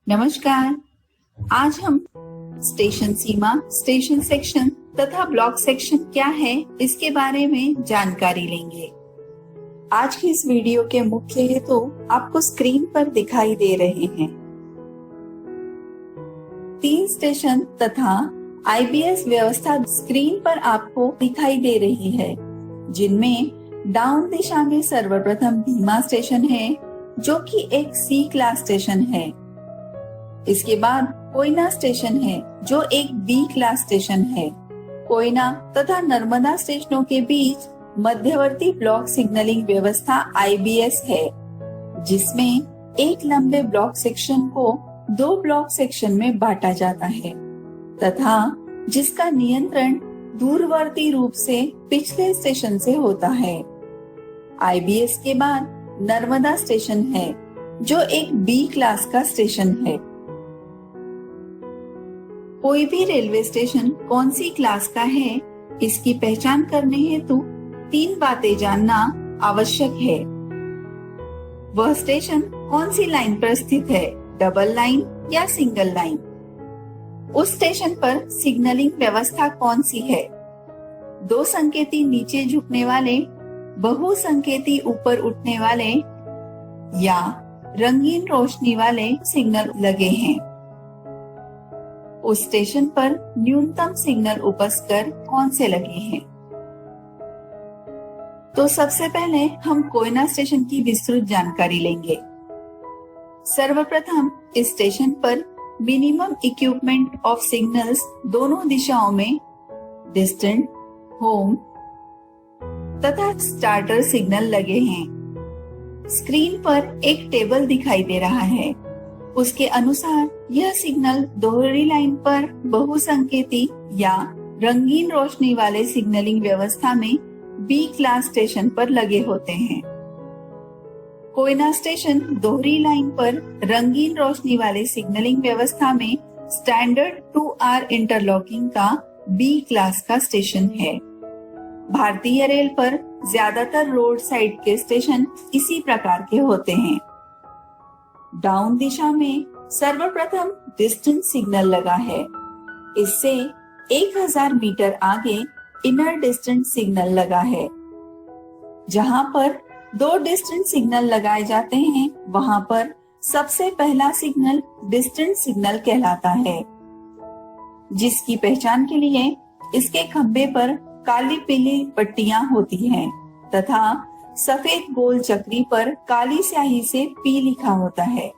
नमस्कार। आज हम स्टेशन सीमा, स्टेशन सेक्शन तथा ब्लॉक सेक्शन क्या है इसके बारे में जानकारी लेंगे। आज की इस वीडियो के मुख्य हेतु आपको स्क्रीन पर दिखाई दे रहे हैं। 3 स्टेशन तथा आईबीएस व्यवस्था स्क्रीन पर आपको दिखाई दे रही है, जिनमें डाउन दिशा में सर्वप्रथम भीमा स्टेशन है, जो कि एक सी क्लास स्टेशन है। इसके बाद कोयना स्टेशन है, जो एक बी क्लास स्टेशन है। कोयना तथा नर्मदा स्टेशनों के बीच मध्यवर्ती ब्लॉक सिग्नलिंग व्यवस्था आईबीएस है, जिसमें एक लंबे ब्लॉक सेक्शन को 2 ब्लॉक सेक्शन में बांटा जाता है तथा जिसका नियंत्रण दूरवर्ती रूप से पिछले स्टेशन से होता है। आईबीएस के बाद नर्मदा स्टेशन है, जो एक बी क्लास का स्टेशन है। कोई भी रेलवे स्टेशन कौन सी क्लास का है, इसकी पहचान करने हेतु 3 बातें जानना आवश्यक है। वह स्टेशन कौन सी लाइन पर स्थित है, डबल लाइन या सिंगल लाइन। उस स्टेशन पर सिग्नलिंग व्यवस्था कौन सी है, 2 संकेती नीचे झुकने वाले, बहु संकेती ऊपर उठने वाले या रंगीन रोशनी वाले सिग्नल लगे हैं। उस स्टेशन पर न्यूनतम सिग्नल उपस्कर कौन से लगे हैं। तो सबसे पहले हम कोयना स्टेशन की विस्तृत जानकारी लेंगे। सर्वप्रथम इस स्टेशन पर मिनिमम इक्विपमेंट ऑफ सिग्नल्स दोनों दिशाओं में डिस्टेंट, होम तथा स्टार्टर सिग्नल लगे हैं। स्क्रीन पर एक टेबल दिखाई दे रहा है। उसके अनुसार यह सिग्नल दोहरी लाइन पर बहुसंकेती या रंगीन रोशनी वाले सिग्नलिंग व्यवस्था में बी क्लास स्टेशन पर लगे होते हैं। कोयना स्टेशन दोहरी लाइन पर रंगीन रोशनी वाले सिग्नलिंग व्यवस्था में स्टैंडर्ड 2R इंटरलॉकिंग का बी क्लास का स्टेशन है। भारतीय रेल पर ज्यादातर रोड साइड के स्टेशन इसी प्रकार के होते हैं। डाउन दिशा में सर्वप्रथम डिस्टेंस सिग्नल लगा है। इससे 1000 मीटर आगे इनर डिस्टेंस सिग्नल लगा है। जहां पर 2 डिस्टेंस सिग्नल लगाए जाते हैं, वहां पर सबसे पहला सिग्नल डिस्टेंस सिग्नल कहलाता है, जिसकी पहचान के लिए इसके खंभे पर काली पीली पट्टियां होती हैं तथा सफेद गोल चक्री पर काली स्याही से पी लिखा होता है।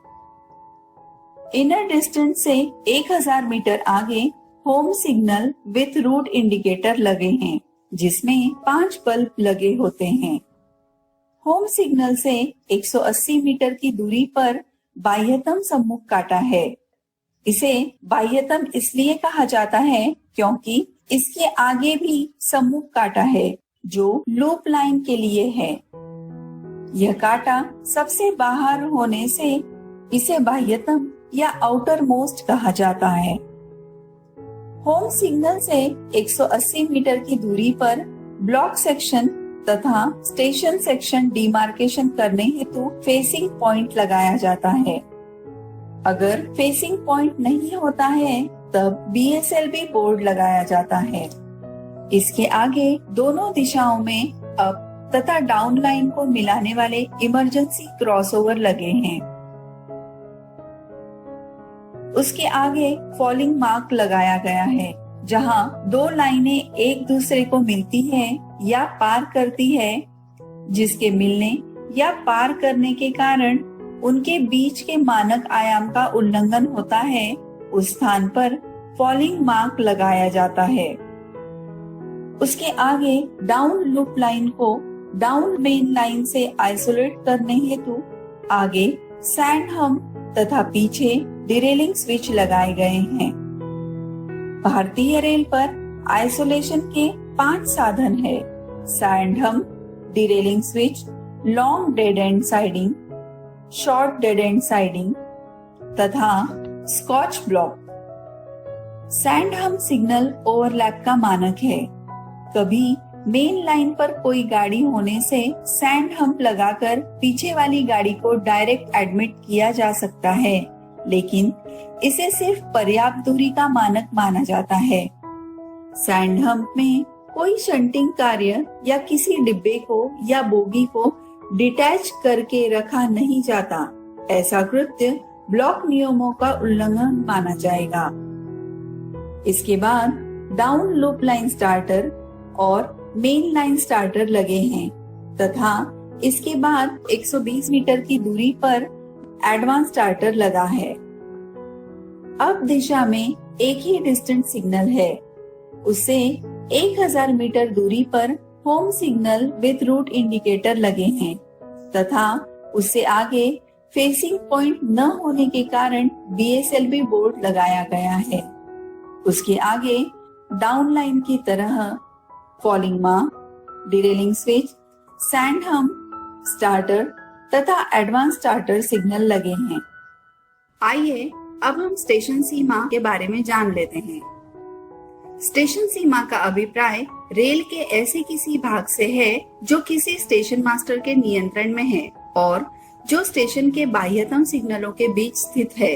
इनर डिस्टेंस से 1000 मीटर आगे home signal with route indicator लगे हैं, जिसमें 5 बल्ब लगे होते हैं। होम सिग्नल से 180 मीटर की दूरी पर बाह्यतम सम्मुख काटा है। इसे बाह्यतम इसलिए कहा जाता है क्योंकि इसके आगे भी सम्मुख काटा है, जो लूप लाइन के लिए है। यह काटा सबसे बाहर होने से इसे बाह्यतम या आउटर मोस्ट कहा जाता है। होम सिग्नल से 180 मीटर की दूरी पर ब्लॉक सेक्शन तथा स्टेशन सेक्शन डिमार्केशन करने हेतु फेसिंग पॉइंट लगाया जाता है। अगर फेसिंग पॉइंट नहीं होता है, तब बीएसएलबी बोर्ड लगाया जाता है। इसके आगे दोनों दिशाओं में अप तथा डाउन लाइन को मिलाने वाले इमरजेंसी क्रॉसओवर लगे हैं। उसके आगे फॉलिंग मार्क लगाया गया है, जहां 2 लाइनें एक दूसरे को मिलती हैं या पार करती है, जिसके मिलने या पार करने के कारण उनके बीच के मानक आयाम का उल्लंघन होता है। उस स्थान पर फॉलिंग मार्क लगाया जाता है। उसके आगे डाउन लूप लाइन को डाउन मेन लाइन से आइसोलेट करने हेतु आगे सैंड हम्प तथा पीछे डिरेलिंग स्विच लगाए गए हैं। भारतीय रेल पर आइसोलेशन के 5 साधन है: sand hump, derailing switch, long dead end siding, short dead end siding तथा scotch block. Sand hump signal overlap का मानक है। कभी मेन लाइन पर कोई गाड़ी होने से सैंड हम्प लगाकर पीछे वाली गाड़ी को डायरेक्ट एडमिट किया जा सकता है, लेकिन इसे सिर्फ पर्याप्त दूरी का मानक माना जाता है। सैंड हम्प में कोई शंटिंग कार्य या किसी डिब्बे को या बोगी को डिटैच करके रखा नहीं जाता। ऐसा कृत्य ब्लॉक नियमों का उल्लंघन माना जाएगा। इसके बाद डाउन लूप लाइन स्टार्टर और मेन लाइन स्टार्टर लगे हैं तथा इसके बाद 120 मीटर की दूरी पर एडवांस स्टार्टर लगा है। अप दिशा में एक ही डिस्टेंस सिग्नल है। उससे 1000 मीटर दूरी पर home signal with route indicator लगे हैं तथा उससे आगे फेसिंग पॉइंट न होने के कारण BSLB बोर्ड लगाया गया है। उसके आगे डाउन लाइन की तरह falling mark, derailing switch, sand hump, starter तथा एडवांस स्टार्टर सिग्नल लगे हैं। आइए अब हम स्टेशन सीमा के बारे में जान लेते हैं। स्टेशन सीमा का अभिप्राय रेल के ऐसे किसी भाग से है जो किसी स्टेशन मास्टर के नियंत्रण में है और जो स्टेशन के बाह्यतम सिग्नलों के बीच स्थित है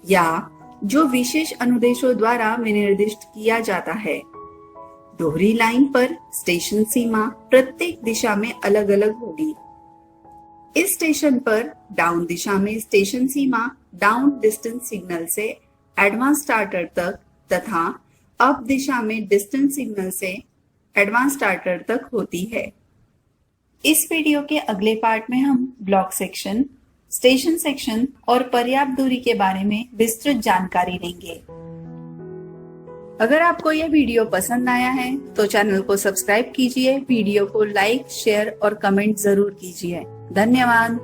या जो विशेष अनुदेशों द्वारा विनिर्दिष्ट किया जाता है। दोहरी लाइन पर स्टेशन सीमा प्रत्येक दिशा में अलग अलग होगी। इस स्टेशन पर डाउन दिशा में स्टेशन सीमा डाउन डिस्टेंस सिग्नल से एडवांस स्टार्टर तक तथा अप दिशा में डिस्टेंस सिग्नल से एडवांस स्टार्टर तक होती है। इस वीडियो के अगले पार्ट में हम ब्लॉक सेक्शन, स्टेशन सेक्शन और पर्याप्त दूरी के बारे में विस्तृत जानकारी लेंगे। अगर आपको यह वीडियो पसंद आया है तो चैनल को सब्सक्राइब कीजिए, वीडियो को लाइक, शेयर और कमेंट जरूर कीजिए। धन्यवाद।